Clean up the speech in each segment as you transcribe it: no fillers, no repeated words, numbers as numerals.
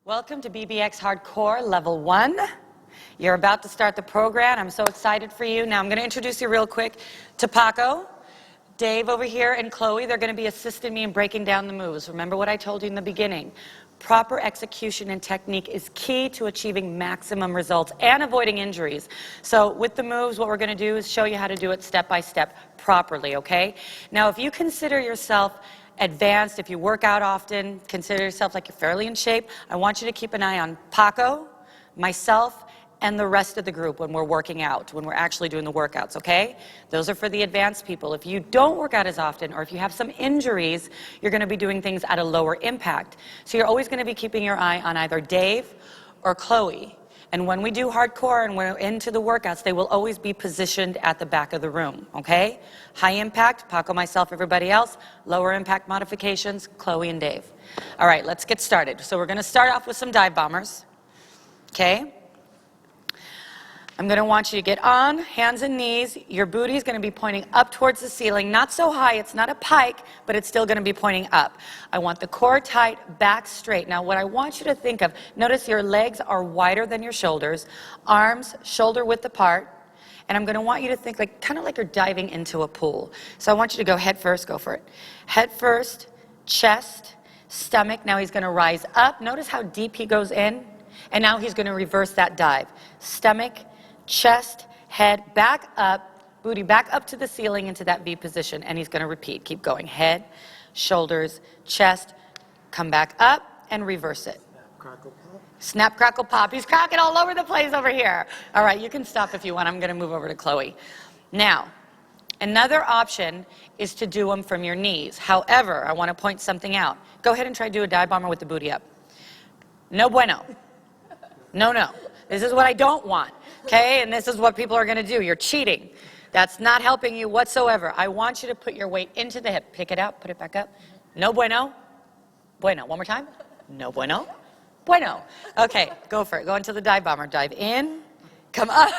Welcome to BBX Hardcore Level 1. You're about to start the program. I'm so excited for you. Now I'm going to introduce you real quick to Paco, Dave over here, and Chloe. They're going to be assisting me in breaking down the moves. Remember what I told you in the beginning. Proper execution and technique is key to achieving maximum results and avoiding injuries. So with the moves, what we're going to do is show you how to do it step by step properly, okay? Now if you consider yourself advanced, if you work out often, consider yourself like you're fairly in shape, I want you to keep an eye on Paco, myself, and the rest of the group when we're working out, when we're actually doing the workouts, okay? Those are for the advanced people. If you don't work out as often, or if you have some injuries, you're going to be doing things at a lower impact. So you're always going to be keeping your eye on either Dave or Chloe. And when we do hardcore and we're into the workouts, they will always be positioned at the back of the room, okay? High impact, Paco, myself, everybody else. Lower impact modifications, Chloe and Dave. All right, let's get started. So we're going to start off with some dive bombers, okay? I'm going to want you to get on, hands and knees. Your booty is going to be pointing up towards the ceiling. Not so high, it's not a pike, but it's still going to be pointing up. I want the core tight, back straight. Now what I want you to think of, notice your legs are wider than your shoulders, arms shoulder width apart, and I'm going to want you to think like kind of like you're diving into a pool. So I want you to go head first, go for it. Head first, chest, stomach. Now he's going to rise up. Notice how deep he goes in, and now he's going to reverse that dive. Stomach, chest, head, back up, booty back up to the ceiling into that V position, and he's going to repeat. Keep going. Head, shoulders, chest, come back up and reverse it. Snap, crackle, pop. Snap, crackle, pop. He's cracking all over the place over here. All right, you can stop if you want. I'm going to move over to Chloe. Now, another option is to do them from your knees. However, I want to point something out. Go ahead and try to do a dive bomber with the booty up. No bueno. No, no. This is what I don't want, okay? And this is what people are going to do. You're cheating. That's not helping you whatsoever. I want you to put your weight into the hip. Pick it up, put it back up. No bueno. Bueno. One more time. No bueno. Bueno. Okay, go for it. Go into the dive bomber. Dive in. Come up.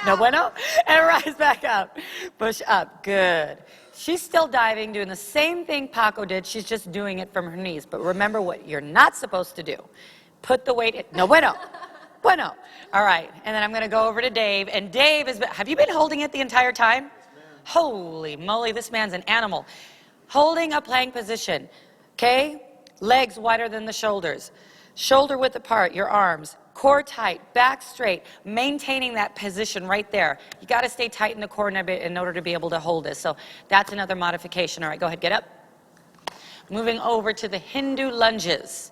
No bueno. And rise back up. Push up. Good. She's still diving, doing the same thing Paco did. She's just doing it from her knees. But remember what you're not supposed to do. Put the weight in. No bueno. Bueno. All right. And then I'm going to go over to Dave. And Dave is, have you been holding it the entire time? Yes, holy moly, this man's an animal. Holding a plank position. Okay? Legs wider than the shoulders. Shoulder width apart, your arms. Core tight, back straight. Maintaining that position right there. You got to stay tight in the core in order to be able to hold this. So that's another modification. All right, go ahead, get up. Moving over to the Hindu lunges.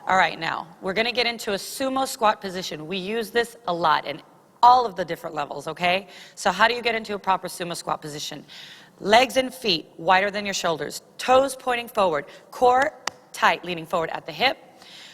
All right, now, we're going to get into a sumo squat position. We use this a lot in all of the different levels, okay? So how do you get into a proper sumo squat position? Legs and feet wider than your shoulders. Toes pointing forward. Core tight, leaning forward at the hip.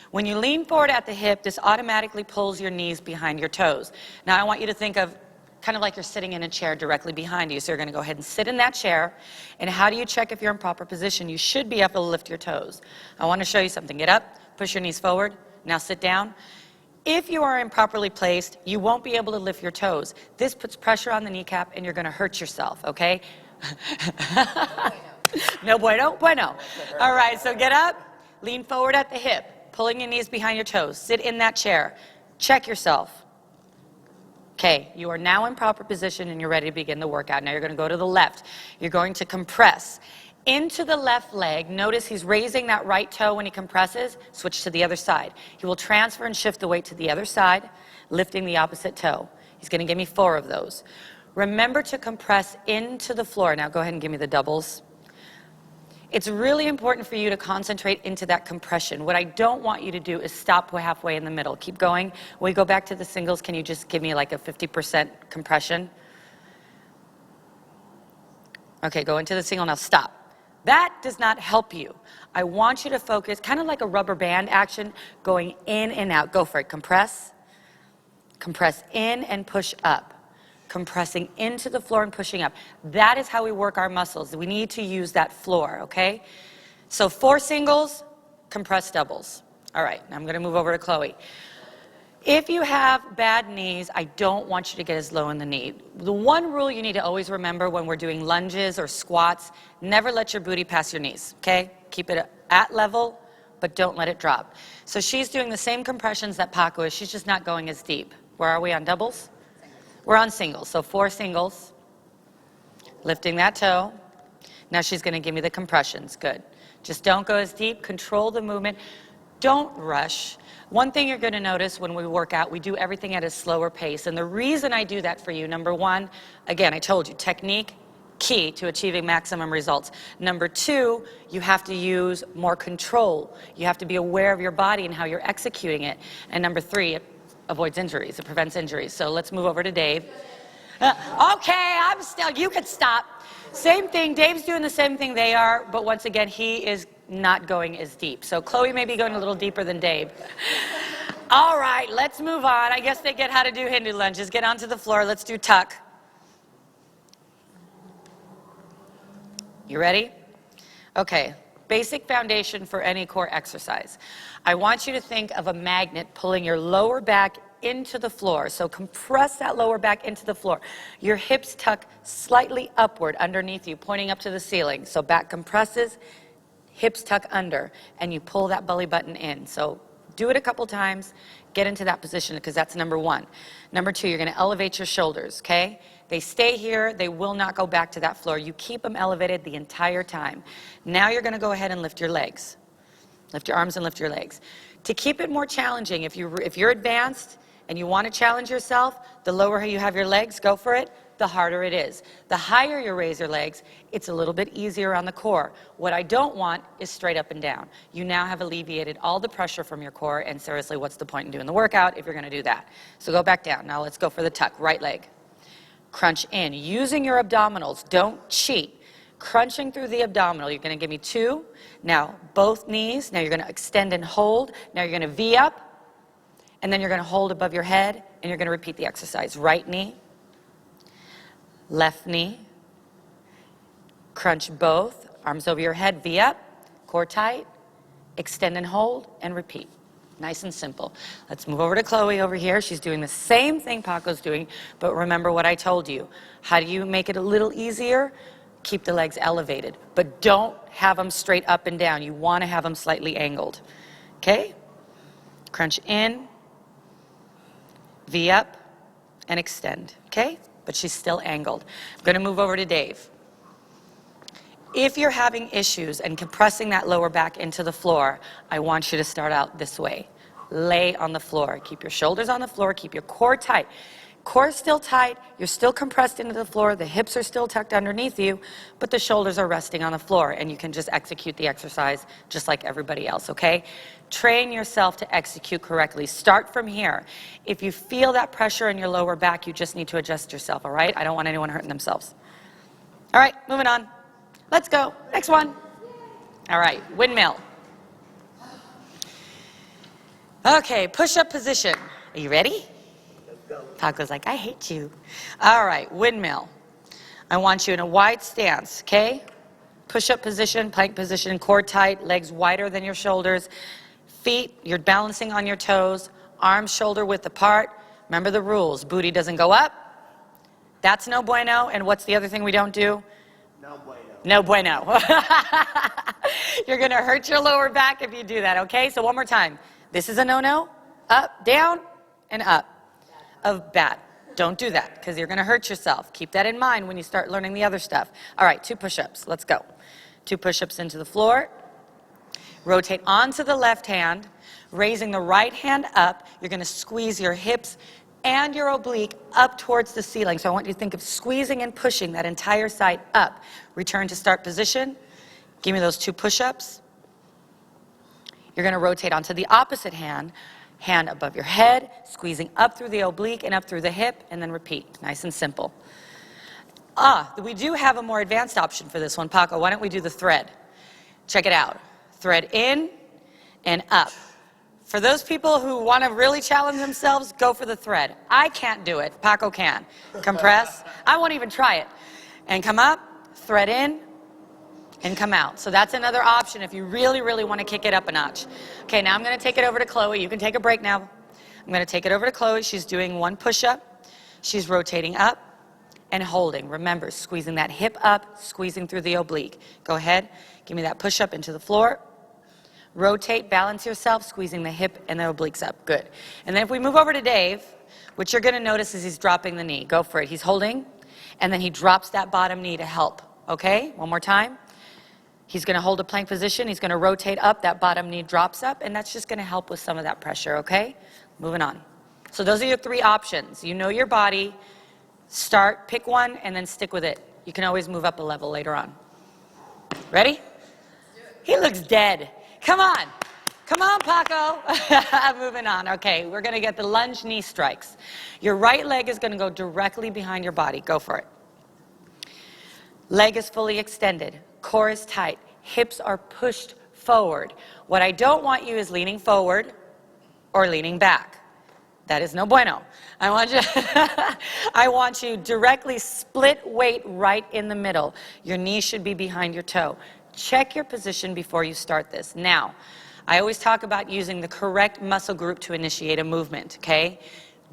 When you lean forward at the hip, this automatically pulls your knees behind your toes. Now, I want you to think of kind of like you're sitting in a chair directly behind you. So you're going to go ahead and sit in that chair. And how do you check if you're in proper position? You should be able to lift your toes. I want to show you something. Get up. Push your knees forward. Now sit down. If you are improperly placed, you won't be able to lift your toes. This puts pressure on the kneecap and you're going to hurt yourself, okay? No bueno, bueno. All right, so get up, lean forward at the hip, pulling your knees behind your toes. Sit in that chair. Check yourself. Okay, you are now in proper position and you're ready to begin the workout. Now you're going to go to the left. You're going to compress into the left leg. Notice he's raising that right toe when he compresses. Switch to the other side. He will transfer and shift the weight to the other side, lifting the opposite toe. He's going to give me 4 of those. Remember to compress into the floor. Now go ahead and give me the doubles. It's really important for you to concentrate into that compression. What I don't want you to do is stop halfway in the middle. Keep going. When we go back to the singles, can you just give me like a 50% compression? Okay, go into the single. Now stop. That does not help you. I want you to focus, kind of like a rubber band action, going in and out. Go for it. Compress. Compress in and push up. Compressing into the floor and pushing up. That is how we work our muscles. We need to use that floor, okay? So 4 singles, compress doubles. All right, now I'm going to move over to Chloe. If you have bad knees, I don't want you to get as low in the knee. The one rule you need to always remember when we're doing lunges or squats, never let your booty pass your knees, okay? Keep it at level but don't let it drop. So she's doing the same compressions that Paco is. She's just not going as deep. Where are we on doubles? We're on singles. So 4 singles. Lifting that toe. Now she's going to give me the compressions. Good. Just don't go as deep. Control the movement. Don't rush. One thing you're going to notice when we work out, we do everything at a slower pace. And the reason I do that for you, number one, again, I told you, technique, key to achieving maximum results. Number two, you have to use more control. You have to be aware of your body and how you're executing it. And number three, it avoids injuries. It prevents injuries. So let's move over to Dave. Okay, I'm still, you can stop. Same thing, Dave's doing the same thing they are, but once again, he is not going as deep. So Chloe may be going a little deeper than Dave. All right, let's move on. I guess they get how to do Hindu lunges. Get onto the floor. Let's do tuck. You ready? Okay, basic foundation for any core exercise. I want you to think of a magnet pulling your lower back into the floor. So compress that lower back into the floor. Your hips tuck slightly upward underneath you, pointing up to the ceiling. So back compresses, hips tuck under, and you pull that belly button in. So do it a couple times, get into that position, because that's number one. Number two, you're going to elevate your shoulders, okay? They stay here. They will not go back to that floor. You keep them elevated the entire time. Now you're going to go ahead and lift your legs. Lift your arms and lift your legs. To keep it more challenging, if you're advanced and you want to challenge yourself, the lower you have your legs, go for it, the harder it is. The higher you raise your legs, it's a little bit easier on the core. What I don't want is straight up and down. You now have alleviated all the pressure from your core, and seriously, what's the point in doing the workout if you're going to do that? So go back down. Now let's go for the tuck. Right leg. Crunch in. Using your abdominals. Don't cheat. Crunching through the abdominal. You're going to give me 2. Now both knees. Now you're going to extend and hold. Now you're going to V up. And then you're going to hold above your head, and you're going to repeat the exercise. Right knee, left knee, crunch both, arms over your head, V up, core tight, extend and hold, and repeat. Nice and simple. Let's move over to Chloe over here. She's doing the same thing Paco's doing, but remember what I told you. How do you make it a little easier? Keep the legs elevated, but don't have them straight up and down. You want to have them slightly angled. Okay? Crunch in, V up, and extend, okay? But she's still angled. I'm going to move over to Dave. If you're having issues and compressing that lower back into the floor, I want you to start out this way. Lay on the floor. Keep your shoulders on the floor. Keep your core tight. Core is still tight. You're still compressed into the floor. The hips are still tucked underneath you, but the shoulders are resting on the floor, and you can just execute the exercise just like everybody else, okay? Train yourself to execute correctly. Start from here. If you feel that pressure in your lower back, you just need to adjust yourself, all right? I don't want anyone hurting themselves. All right, moving on. Let's go. Next one. All right, windmill. Okay, push-up position. Are you ready? Paco's like, I hate you. All right, windmill. I want you in a wide stance, okay? Push-up position, plank position, core tight, legs wider than your shoulders. Feet, you're balancing on your toes. Arms shoulder width apart. Remember the rules. Booty doesn't go up. That's no bueno. And what's the other thing we don't do? No bueno. No bueno. You're going to hurt your lower back if you do that, okay? So one more time. This is a no-no. Up, down, and up. Of bat. Don't do that because you're going to hurt yourself. Keep that in mind when you start learning the other stuff. All right, 2 push-ups. Let's go. 2 push-ups into the floor. Rotate onto the left hand, raising the right hand up. You're going to squeeze your hips and your oblique up towards the ceiling. So I want you to think of squeezing and pushing that entire side up. Return to start position. Give me those 2 push-ups. You're going to rotate onto the opposite hand. Hand above your head, squeezing up through the oblique and up through the hip, and then repeat. Nice and simple. We do have a more advanced option for this one, Paco. Why don't we do the thread? Check it out. Thread in and up. For those people who want to really challenge themselves, go for the thread. I can't do it. Paco can. Compress. I won't even try it. And come up, thread in, and come out. So that's another option if you really, really want to kick it up a notch. Okay, now I'm going to take it over to Chloe. You can take a break now. I'm going to take it over to Chloe. She's doing 1 push-up. She's rotating up and holding. Remember, squeezing that hip up, squeezing through the oblique. Go ahead. Give me that push-up into the floor. Rotate, balance yourself, squeezing the hip and the obliques up. Good. And then if we move over to Dave, what you're going to notice is he's dropping the knee. Go for it. He's holding, and then he drops that bottom knee to help. Okay? One more time. He's going to hold a plank position. He's going to rotate up. That bottom knee drops up, and that's just going to help with some of that pressure. Okay? Moving on. So those are your 3 options. You know your body. Start, pick one, and then stick with it. You can always move up a level later on. Ready? He looks dead. Come on. Come on, Paco. Moving on. Okay, we're going to get the lunge knee strikes. Your right leg is going to go directly behind your body. Go for it. Leg is fully extended. Core is tight. Hips are pushed forward. What I don't want you is leaning forward or leaning back. That is no bueno. I want you directly split weight right in the middle. Your knee should be behind your toe. Check your position before you start this. Now, I always talk about using the correct muscle group to initiate a movement, okay?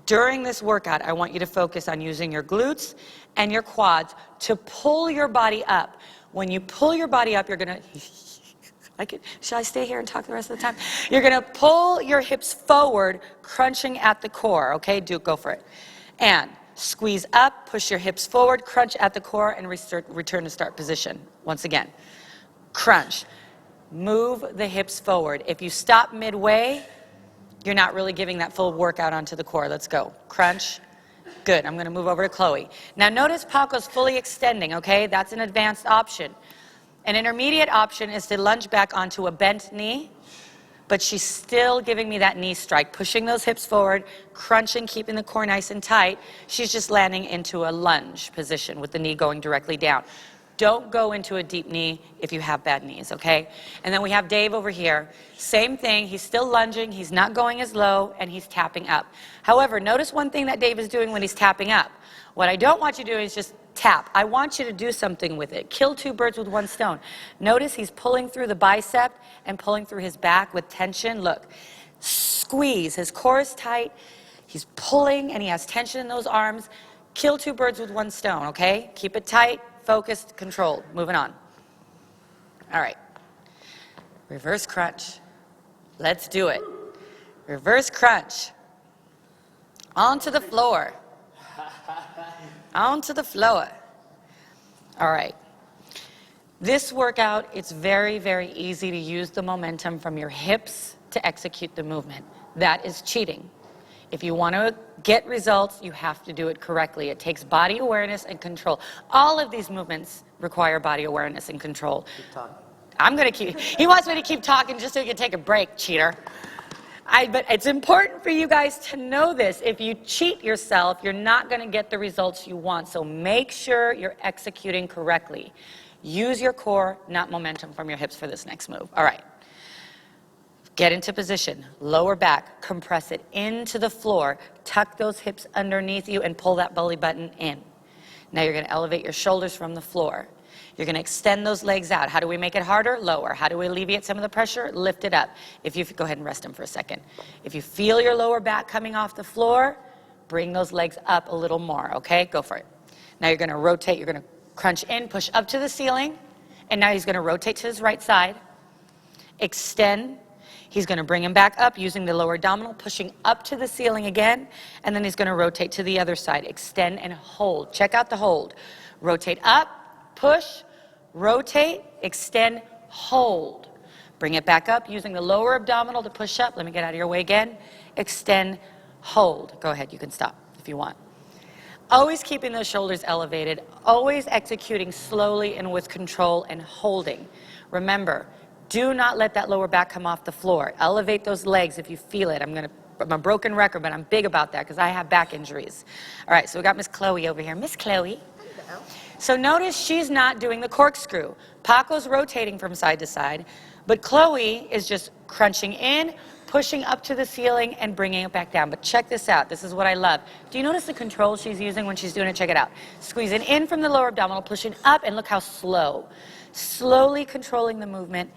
During this workout, I want you to focus on using your glutes and your quads to pull your body up. When you pull your body up, you're going to... Shall I stay here and talk the rest of the time? You're going to pull your hips forward, crunching at the core. Okay, Duke, go for it. And squeeze up, push your hips forward, crunch at the core, and return to start position. Once again, crunch. Move the hips forward. If you stop midway, you're not really giving that full workout onto the core. Let's go. Crunch. Good. I'm going to move over to Chloe. Now notice Paco's fully extending, okay? That's an advanced option. An intermediate option is to lunge back onto a bent knee, but she's still giving me that knee strike, pushing those hips forward, crunching, keeping the core nice and tight. She's just landing into a lunge position with the knee going directly down. Don't go into a deep knee if you have bad knees, okay? And then we have Dave over here. Same thing. He's still lunging. He's not going as low, and he's tapping up. However, notice one thing that Dave is doing when he's tapping up. What I don't want you to do is just tap. I want you to do something with it. Kill 2 birds with 1 stone. Notice he's pulling through the bicep and pulling through his back with tension. Look, squeeze. His core is tight. He's pulling, and he has tension in those arms. Kill 2 birds with 1 stone, okay? Keep it tight, focused, controlled. Moving on. All right. Reverse crunch. Let's do it. Reverse crunch. Onto the floor. Onto the floor. All right. This workout, it's very, very easy to use the momentum from your hips to execute the movement. That is cheating. If you want to get results, you have to do it correctly. It takes body awareness and control. All of these movements require body awareness and control. Keep talking. I'm going to keep... He wants me to keep talking just so he can take a break, cheater. But it's important for you guys to know this. If you cheat yourself, you're not going to get the results you want. So make sure you're executing correctly. Use your core, not momentum from your hips for this next move. All right. Get into position. Lower back. Compress it into the floor. Tuck those hips underneath you and pull that belly button in. Now you're going to elevate your shoulders from the floor. You're going to extend those legs out. How do we make it harder? Lower. How do we alleviate some of the pressure? Lift it up. Go ahead and rest them for a second. If you feel your lower back coming off the floor, bring those legs up a little more, okay? Go for it. Now you're going to rotate. You're going to crunch in, push up to the ceiling, and now he's going to rotate to his right side. Extend. He's going to bring him back up using the lower abdominal, pushing up to the ceiling again, and then he's going to rotate to the other side. Extend and hold. Check out the hold. Rotate up, push, rotate, extend, hold. Bring it back up using the lower abdominal to push up. Let me get out of your way again. Extend, hold. Go ahead, you can stop if you want. Always keeping those shoulders elevated, always executing slowly and with control and holding. Remember, do not let that lower back come off the floor. Elevate those legs if you feel it. I'm a broken record, but I'm big about that because I have back injuries. All right, so we got Miss Chloe over here. Miss Chloe. Hello. So notice she's not doing the corkscrew. Paco's rotating from side to side, but Chloe is just crunching in, pushing up to the ceiling, and bringing it back down. But check this out. This is what I love. Do you notice the control she's using when she's doing it? Check it out. Squeezing in from the lower abdominal, pushing up, and look how slow. Slowly controlling the movement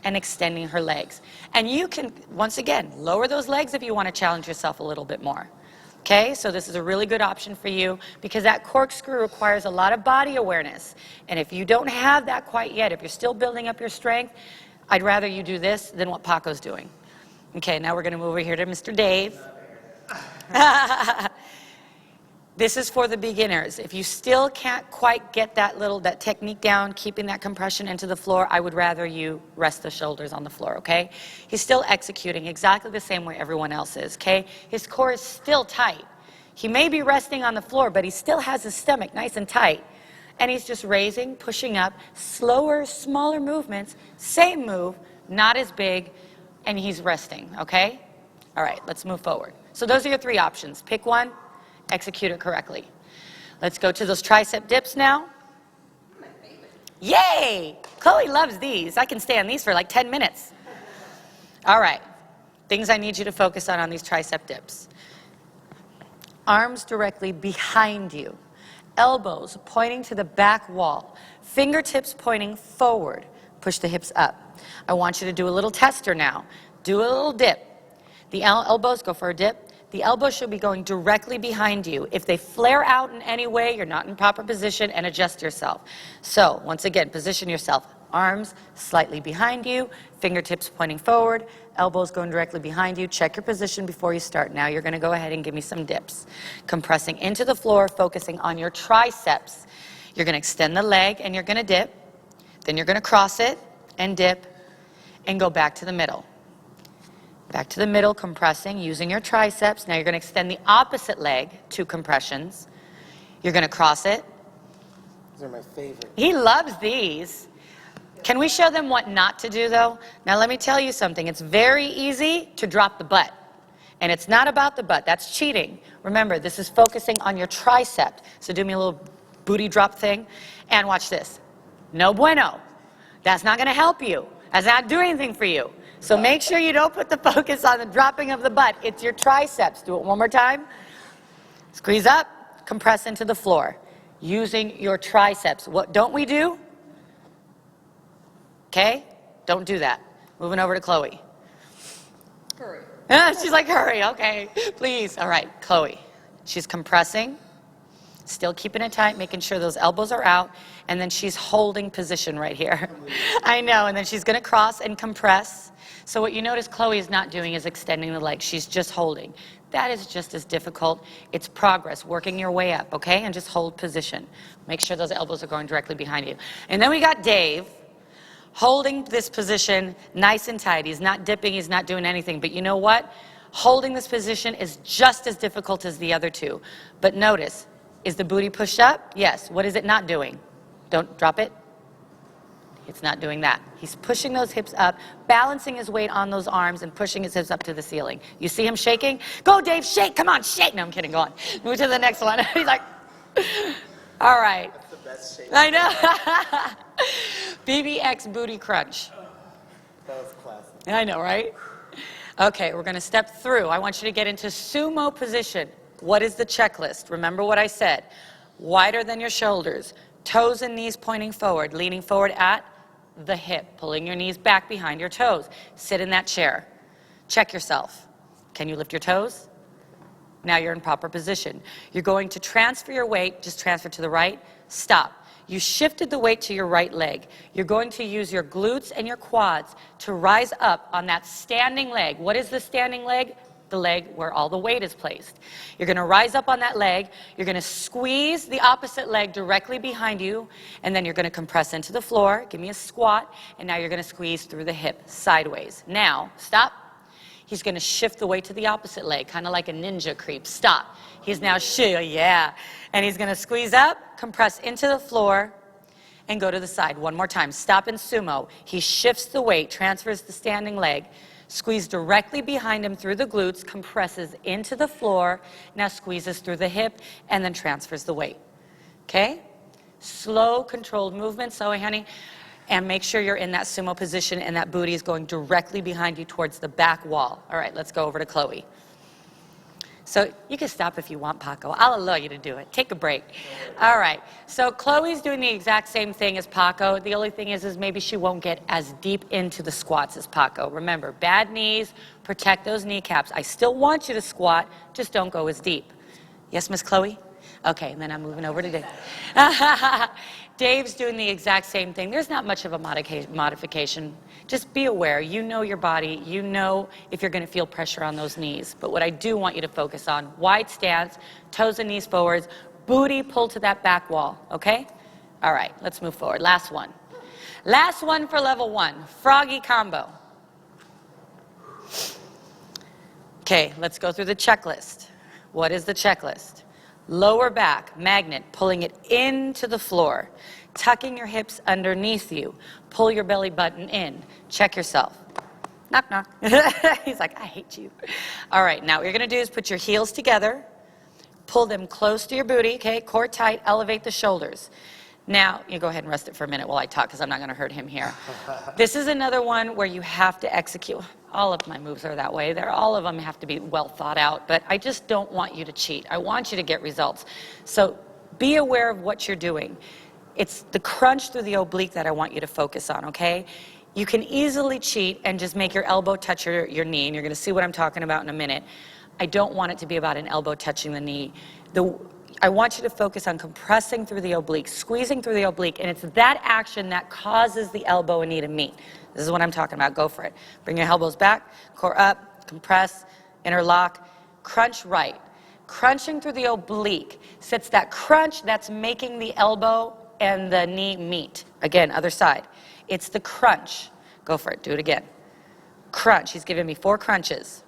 and extending her legs. And you can, once again, lower those legs if you want to challenge yourself a little bit more. Okay, so this is a really good option for you because that corkscrew requires a lot of body awareness. And if you don't have that quite yet, if you're still building up your strength, I'd rather you do this than what Paco's doing. Okay, now we're going to move over here to Mr. Dave. This is for the beginners. If you still can't quite get that technique down, keeping that compression into the floor, I would rather you rest the shoulders on the floor, okay? He's still executing exactly the same way everyone else is, okay? His core is still tight. He may be resting on the floor, but he still has his stomach nice and tight. And he's just raising, pushing up, slower, smaller movements, same move, not as big, and he's resting, okay? All right, let's move forward. So those are your 3 options. Pick one, execute it correctly. Let's go to those tricep dips now. Yay! Chloe loves these. I can stay on these for like 10 minutes. All right, things I need you to focus on these tricep dips. Arms directly behind you. Elbows pointing to the back wall. Fingertips pointing forward. Push the hips up. I want you to do a little tester now. Do a little dip. The elbows, go for a dip. The elbows should be going directly behind you. If they flare out in any way, you're not in proper position, and adjust yourself. So, once again, position yourself. Arms slightly behind you, fingertips pointing forward, elbows going directly behind you. Check your position before you start. Now you're going to go ahead and give me some dips. Compressing into the floor, focusing on your triceps. You're going to extend the leg and you're going to dip. Then you're going to cross it and dip and go back to the middle. Back to the middle, compressing, using your triceps. Now you're going to extend the opposite leg, 2 compressions. You're going to cross it. These are my favorite. He loves these. Can we show them what not to do, though? Now, let me tell you something. It's very easy to drop the butt. And it's not about the butt. That's cheating. Remember, this is focusing on your tricep. So do me a little booty drop thing. And watch this. No bueno. That's not going to help you. That's not doing anything for you. So make sure you don't put the focus on the dropping of the butt. It's your triceps. Do it one more time. Squeeze up. Compress into the floor. Using your triceps. What don't we do? Okay? Don't do that. Moving over to Chloe. Hurry. She's like, hurry, okay, please. All right, Chloe. She's compressing, still keeping it tight, making sure those elbows are out, and then she's holding position right here. I know, and then she's going to cross and compress. So what you notice Chloe is not doing is extending the leg. She's just holding. That is just as difficult. It's progress, working your way up, okay? And just hold position. Make sure those elbows are going directly behind you. And then we got Dave. Holding this position nice and tight. He's not dipping, he's not doing anything. But you know what? Holding this position is just as difficult as the other 2. But notice, is the booty pushed up? Yes. What is it not doing? Don't drop it. It's not doing that. He's pushing those hips up, balancing his weight on those arms, and pushing his hips up to the ceiling. You see him shaking? Go, Dave, shake. Come on, shake. No, I'm kidding. Go on. Move to the next one. He's like, all right. That's the best shape. I know. BBX booty crunch. That was classic. I know, right? Okay, we're going to step through. I want you to get into sumo position. What is the checklist? Remember what I said. Wider than your shoulders. Toes and knees pointing forward. Leaning forward at the hip. Pulling your knees back behind your toes. Sit in that chair. Check yourself. Can you lift your toes? Now you're in proper position. You're going to transfer your weight. Just transfer to the right. Stop. You shifted the weight to your right leg. You're going to use your glutes and your quads to rise up on that standing leg. What is the standing leg? The leg where all the weight is placed. You're going to rise up on that leg. You're going to squeeze the opposite leg directly behind you, and then you're going to compress into the floor. Give me a squat, and now you're going to squeeze through the hip sideways. Now, stop. He's going to shift the weight to the opposite leg, kind of like a ninja creep. Stop. He's now, yeah. And he's going to squeeze up, compress into the floor, and go to the side. One more time. Stop in sumo. He shifts the weight, transfers the standing leg, squeeze directly behind him through the glutes, compresses into the floor, now squeezes through the hip, and then transfers the weight. Okay? Slow, controlled movement. So, honey. And make sure you're in that sumo position and that booty is going directly behind you towards the back wall. All right, let's go over to Chloe. So you can stop if you want, Paco. I'll allow you to do it. Take a break. All right, so Chloe's doing the exact same thing as Paco. The only thing is maybe she won't get as deep into the squats as Paco. Remember, bad knees, protect those kneecaps. I still want you to squat, just don't go as deep. Yes, Miss Chloe? Okay, and then I'm moving over to Dave. Dave's doing the exact same thing. There's not much of a modification. Just be aware. You know your body. You know if you're going to feel pressure on those knees. But what I do want you to focus on, wide stance, toes and knees forwards, booty pull to that back wall, okay? All right, let's move forward. Last one. Last one for level 1, froggy combo. Okay, let's go through the checklist. What is the checklist? Lower back, magnet, pulling it into the floor. Tucking your hips underneath you. Pull your belly button in. Check yourself. Knock, knock. He's like, I hate you. All right, now what you're going to do is put your heels together. Pull them close to your booty, okay? Core tight, elevate the shoulders. Now, you go ahead and rest it for a minute while I talk because I'm not going to hurt him here. This is another one where you have to execute. All of my moves are that way. All of them have to be well thought out, but I just don't want you to cheat. I want you to get results. So be aware of what you're doing. It's the crunch through the oblique that I want you to focus on, okay? You can easily cheat and just make your elbow touch your knee, and you're going to see what I'm talking about in a minute. I don't want it to be about an elbow touching the knee. I want you to focus on compressing through the oblique, squeezing through the oblique, and it's that action that causes the elbow and knee to meet. This is what I'm talking about. Go for it. Bring your elbows back, core up, compress, interlock, crunch right. Crunching through the oblique sets that crunch that's making the elbow and the knee meet. Again, other side. It's the crunch. Go for it. Do it again. Crunch. He's giving me 4 crunches.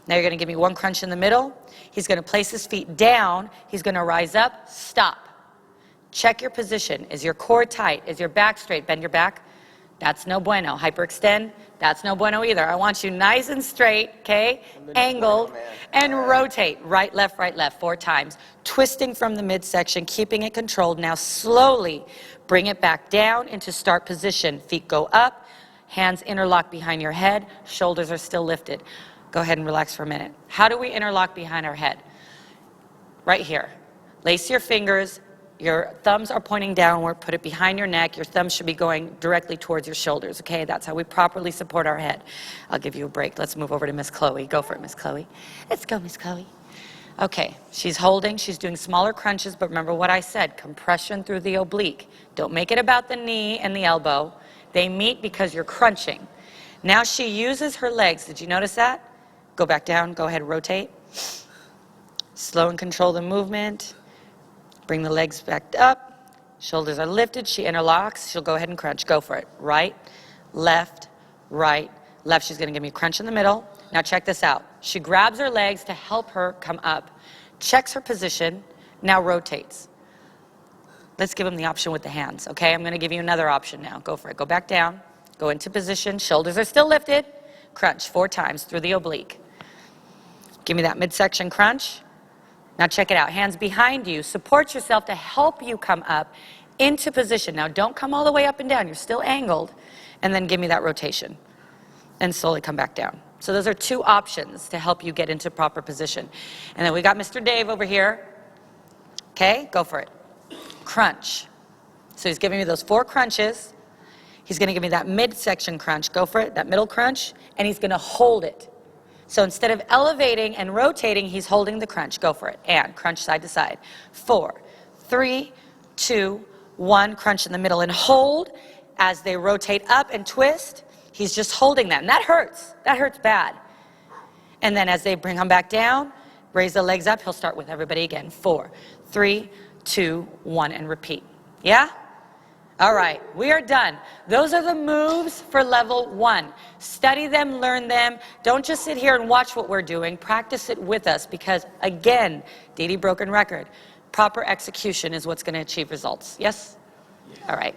Now you're going to give me 1 crunch in the middle. He's going to place his feet down. He's going to rise up. Stop. Check your position. Is your core tight? Is your back straight? Bend your back. That's no bueno. Hyperextend. That's no bueno either. I want you nice and straight, okay? Angled. And rotate. Right, left, 4 times. Twisting from the midsection, keeping it controlled. Now slowly bring it back down into start position. Feet go up. Hands interlock behind your head. Shoulders are still lifted. Go ahead and relax for a minute. How do we interlock behind our head? Right here. Lace your fingers. Your thumbs are pointing downward. Put it behind your neck. Your thumbs should be going directly towards your shoulders, okay? That's how we properly support our head. I'll give you a break. Let's move over to Miss Chloe. Go for it, Miss Chloe. Let's go, Miss Chloe. Okay, she's holding. She's doing smaller crunches, but remember what I said, compression through the oblique. Don't make it about the knee and the elbow. They meet because you're crunching. Now she uses her legs. Did you notice that? Go back down. Go ahead, rotate. Slow and control the movement. Bring the legs back up. Shoulders are lifted. She interlocks. She'll go ahead and crunch. Go for it. Right, left, right, left. She's going to give me a crunch in the middle. Now check this out. She grabs her legs to help her come up. Checks her position. Now rotates. Let's give them the option with the hands, okay? I'm going to give you another option now. Go for it. Go back down. Go into position. Shoulders are still lifted. Crunch 4 times through the oblique. Give me that midsection crunch. Now check it out. Hands behind you. Support yourself to help you come up into position. Now don't come all the way up and down. You're still angled. And then give me that rotation. And slowly come back down. So those are 2 options to help you get into proper position. And then we got Mr. Dave over here. Okay, go for it. Crunch. So he's giving me those 4 crunches. He's going to give me that midsection crunch. Go for it, that middle crunch. And he's going to hold it. So instead of elevating and rotating, he's holding the crunch. Go for it. And crunch side to side. 4, 3, 2, 1. Crunch in the middle and hold. As they rotate up and twist, he's just holding that. And that hurts. That hurts bad. And then as they bring him back down, raise the legs up, he'll start with everybody again. 4, 3, 2, 1, and repeat. Yeah? All right, we are done. Those are the moves for level 1. Study them, learn them. Don't just sit here and watch what we're doing. Practice it with us because, again, Dee Broken record, proper execution is what's going to achieve results. Yes? All right.